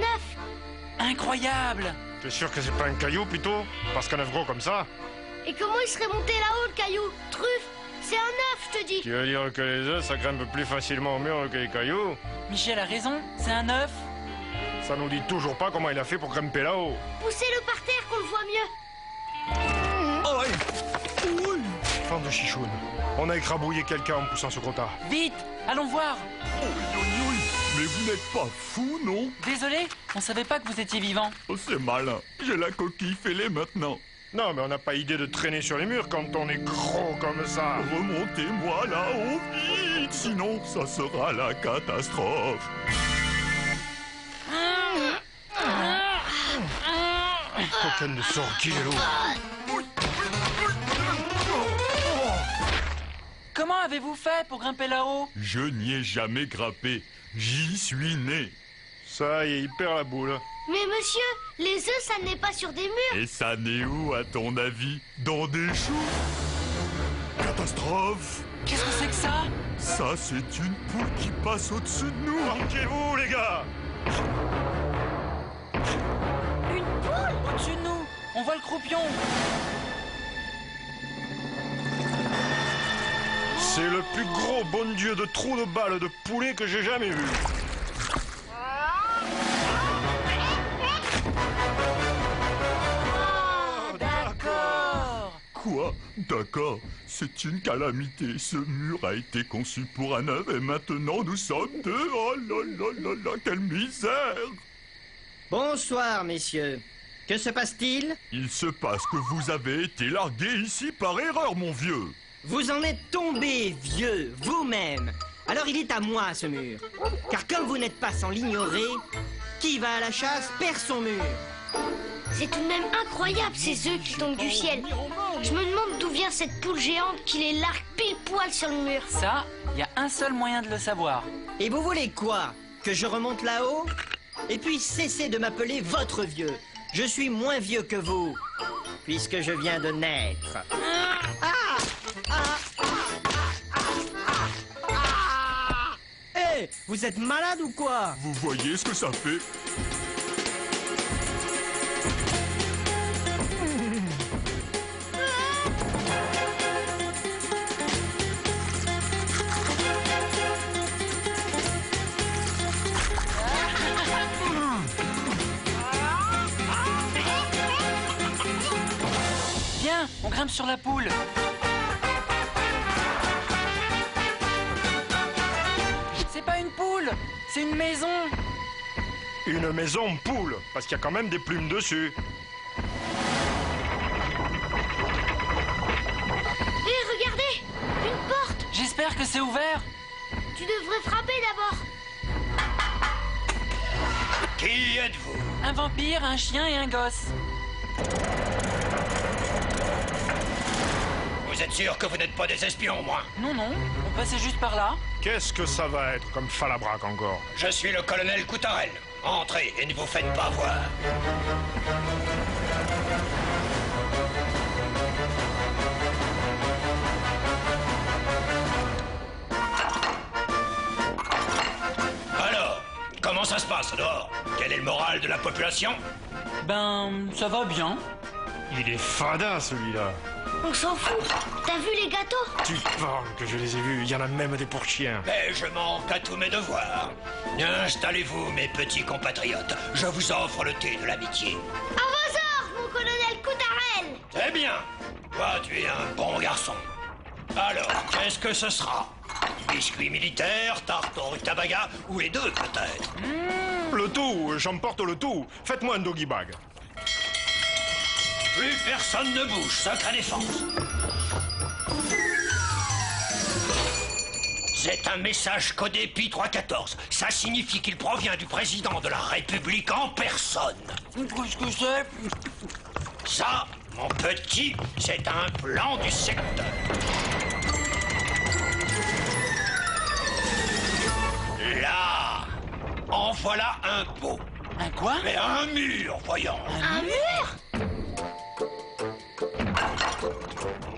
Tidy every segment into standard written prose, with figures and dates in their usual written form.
œuf. Incroyable! T'es sûr que c'est pas un caillou plutôt? Parce qu'un œuf gros comme ça? Et comment il serait monté là-haut, le caillou? Truffe, c'est un œuf, je te dis. Tu veux dire que les œufs ça grimpe plus facilement au mur que les cailloux? Michel a raison, c'est un œuf. Ça nous dit toujours pas comment il a fait pour grimper là-haut. Poussez-le par terre qu'on le voit mieux. Oh oui. Fan de chichoune. On a écrabouillé quelqu'un en poussant ce gros tas. Vite, allons voir. Mais vous n'êtes pas fou, non? Désolé, on savait pas que vous étiez vivant. Oh, c'est malin. J'ai la coquille fêlée maintenant. Non, mais on n'a pas idée de traîner sur les murs quand on est gros comme ça. Remontez-moi là-haut vite, sinon ça sera la catastrophe. Coquine de sortie, l'eau. Comment avez-vous fait pour grimper là-haut? Je n'y ai jamais grimpé. J'y suis né. Ça y est, il perd la boule. Mais monsieur, les œufs, ça n'est pas sur des murs. Et ça n'est où, à ton avis? Dans des choux? Catastrophe! Qu'est-ce que c'est que ça? Ça, c'est une poule qui passe au-dessus de nous. Tranquillez-vous, les gars. Une poule au-dessus de nous. On voit le croupion. C'est le plus gros bon Dieu de trou de balle de poulet que j'ai jamais vu. D'accord. Quoi? D'accord, c'est une calamité. Ce mur a été conçu pour un œuf et maintenant nous sommes deux. Oh là là là là, quelle misère! Bonsoir, messieurs. Que se passe-t-il? Il se passe que vous avez été largué ici par erreur, mon vieux. Vous en êtes tombé, vieux, vous-même. Alors il est à moi, ce mur. Car comme vous n'êtes pas sans l'ignorer, qui va à la chasse perd son mur. C'est tout de même incroyable, ces œufs qui tombent du ciel. Je me demande d'où vient cette poule géante qui les largue pile poil sur le mur. Ça, il y a un seul moyen de le savoir. Et vous voulez quoi? Que je remonte là-haut? Et puis cessez de m'appeler votre vieux. Je suis moins vieux que vous, puisque je viens de naître. Hé, vous êtes malade ou quoi? Vous voyez ce que ça fait? Viens, on grimpe sur la poule. C'est pas une poule, c'est une maison. Une maison poule, parce qu'il y a quand même des plumes dessus. Hé, regardez, une porte. J'espère que c'est ouvert. Tu devrais frapper d'abord. Qui êtes-vous? Un vampire, un chien et un gosse. Vous êtes sûr que vous n'êtes pas des espions, au moins? Non, non, on passait juste par là. Qu'est-ce que ça va être comme falabraque encore? Je suis le colonel Coutarel. Entrez et ne vous faites pas voir. Alors, comment ça se passe dehors? Quel est le moral de la population? Ben, ça va bien. Il est fada, celui-là. On s'en fout. T'as vu les gâteaux? Tu parles que je les ai vus, il y en a même des pour chiens. Mais je manque à tous mes devoirs. Installez-vous, mes petits compatriotes. Je vous offre le thé de l'amitié. À vos ordres, mon colonel Coutarel. Très bien. Toi, tu es un bon garçon. Alors, qu'est-ce que ce sera? Biscuit militaire, tarte au rutabaga, ou les deux, peut-être? Le tout, j'emporte le tout. Faites-moi un doggy bag. Plus personne ne bouge, sacrée défense. C'est un message codé Pi 314. Ça signifie qu'il provient du président de la République en personne. Qu'est-ce que c'est? Ça, mon petit, c'est un plan du secteur. Là, en voilà un pot. Un quoi? Mais un mur, voyons. Un mur?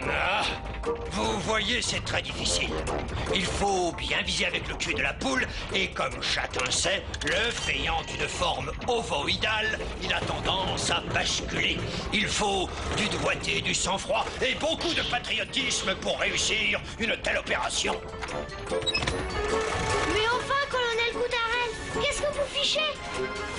Ah, Vous voyez, c'est très difficile. Il faut bien viser avec le cul de la poule, et comme chacun sait, l'œuf ayant une forme ovoïdale, il a tendance à basculer. Il faut du doigté, du sang-froid et beaucoup de patriotisme pour réussir une telle opération. Mais enfin, colonel Coutarel, qu'est-ce que vous fichez?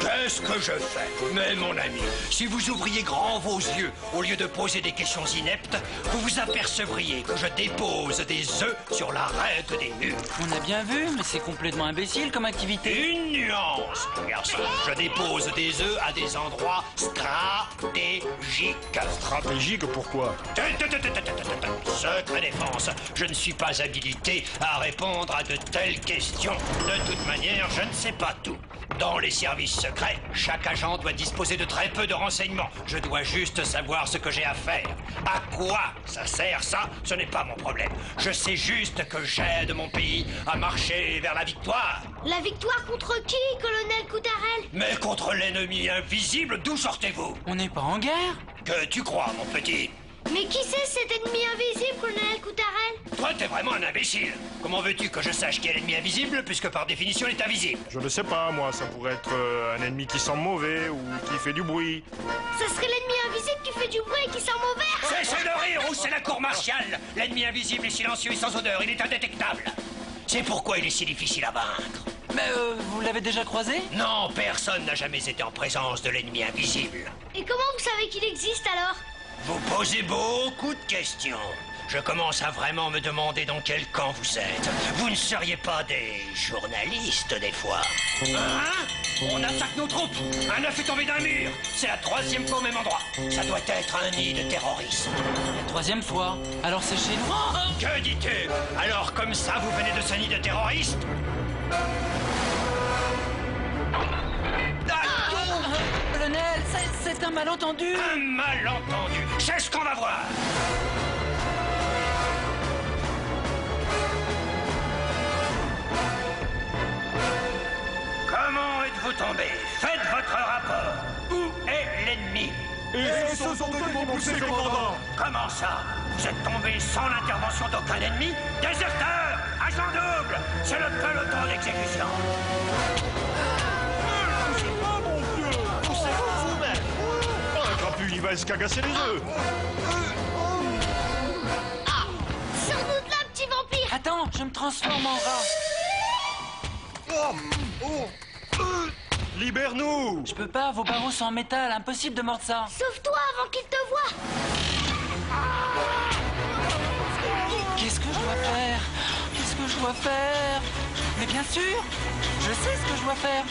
Qu'est-ce que je fais? Mais mon ami, si vous ouvriez grand vos yeux, au lieu de poser des questions ineptes, vous vous apercevriez que je dépose des œufs sur l'arête des murs. On a bien vu, mais c'est complètement imbécile comme activité. Une nuance, mon garçon. Je dépose des œufs à des endroits stratégiques. Stratégique, pourquoi? Secret défense, je ne suis pas habilité à répondre à de telles questions. De toute manière, je ne sais pas tout. Dans les services secrets, chaque agent doit disposer de très peu de renseignements. Je dois juste savoir ce que j'ai à faire. À quoi ça sert, ça? Ce n'est pas mon problème. Je sais juste que j'aide mon pays à marcher vers la victoire. La victoire contre qui, colonel Coutarel? Mais contre l'ennemi invisible, d'où sortez-vous? On n'est pas en guerre? Que tu crois, mon petit? Mais qui c'est cet ennemi invisible, colonel Coutarel? Toi, t'es vraiment un imbécile. Comment veux-tu que je sache qui est l'ennemi invisible, puisque par définition, il est invisible? Je ne sais pas, moi, ça pourrait être un ennemi qui sent mauvais ou qui fait du bruit. Ce serait l'ennemi invisible qui fait du bruit et qui sent mauvais. Cessez de rire, ou c'est la cour martiale. L'ennemi invisible est silencieux et sans odeur, il est indétectable. C'est pourquoi il est si difficile à vaincre. Mais vous l'avez déjà croisé? Non, personne n'a jamais été en présence de l'ennemi invisible. Et comment vous savez qu'il existe alors? Vous posez beaucoup de questions. Je commence à vraiment me demander dans quel camp vous êtes. Vous ne seriez pas des journalistes, des fois? Hein? On attaque nos troupes. Un œuf est tombé d'un mur. C'est la 3e fois au même endroit. Ça doit être un nid de terrorisme. La 3e fois. Alors c'est chez nous? Que dis-tu? Alors comme ça, vous venez de ce nid de terroristes? Colonel, c'est un malentendu. Un malentendu. C'est ce qu'on va voir. Comment êtes-vous tombé? Faites votre rapport. Où est l'ennemi? Et ce sont eux qui m'ont poussé, commandant. Comment ça? Vous êtes tombé sans l'intervention d'aucun ennemi? Déserteur! Agent double! C'est le peloton d'exécution. Il va se cagasser les œufs. Ah! Sans doute là, petit vampire! Attends, je me transforme en rat. Libère-nous! Je peux pas, vos barreaux sont en métal, impossible de mordre ça. Sauve-toi avant qu'il te voie! Qu'est-ce que je dois faire? Qu'est-ce que je dois faire? Mais bien sûr, je sais ce que je dois faire.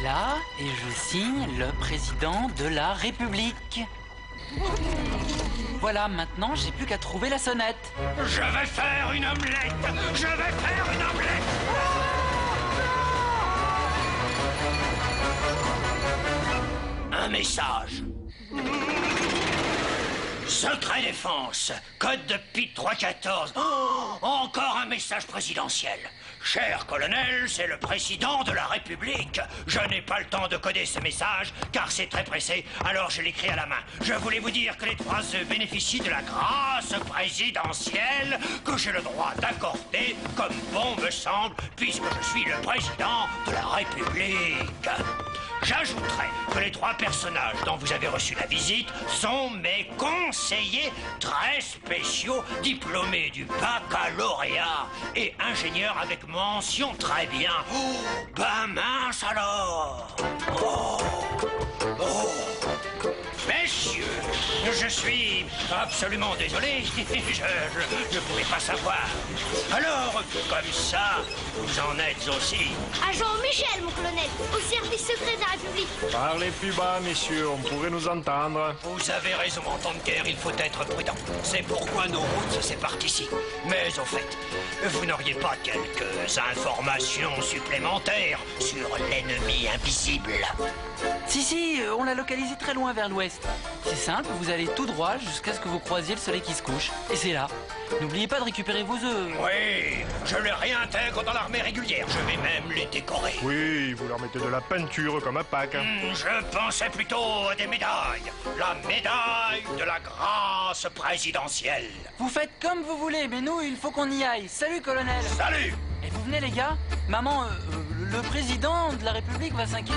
Là, et je signe le président de la République. Voilà, maintenant, j'ai plus qu'à trouver la sonnette. Je vais faire une omelette! Je vais faire une omelette! Un message. Secret défense, code de Pete 314. Oh, encore un message présidentiel. Cher colonel, c'est le président de la République. Je n'ai pas le temps de coder ce message, car c'est très pressé, alors je l'écris à la main. Je voulais vous dire que les 3 œufs bénéficient de la grâce présidentielle que j'ai le droit d'accorder, comme bon me semble, puisque je suis le président de la République. J'ajouterai que les 3 personnages dont vous avez reçu la visite sont mes conseillers très spéciaux, diplômés du baccalauréat et ingénieurs avec mention très bien. Oh, ben mince alors! Oh! Oh! Messieurs, je suis absolument désolé, je ne pouvais pas savoir. Alors, comme ça, vous en êtes aussi. Agent Michel, mon colonel, au service secret de la République. Parlez plus bas, messieurs, on pourrait nous entendre. Vous avez raison, en temps de guerre, il faut être prudent. C'est pourquoi nos routes se séparent ici. Mais au fait, vous n'auriez pas quelques informations supplémentaires sur l'ennemi invisible? Si, on l'a localisé très loin vers l'ouest. C'est simple, vous allez tout droit jusqu'à ce que vous croisiez le soleil qui se couche. Et c'est là. N'oubliez pas de récupérer vos œufs. Oui, je les réintègre dans l'armée régulière. Je vais même les décorer. Oui, vous leur mettez de la peinture comme à Pâques. Je pensais plutôt à des médailles. La médaille de la grâce présidentielle. Vous faites comme vous voulez, mais nous, il faut qu'on y aille. Salut, colonel. Salut! Et vous venez, les gars? Maman, le président de la République va s'inquiéter.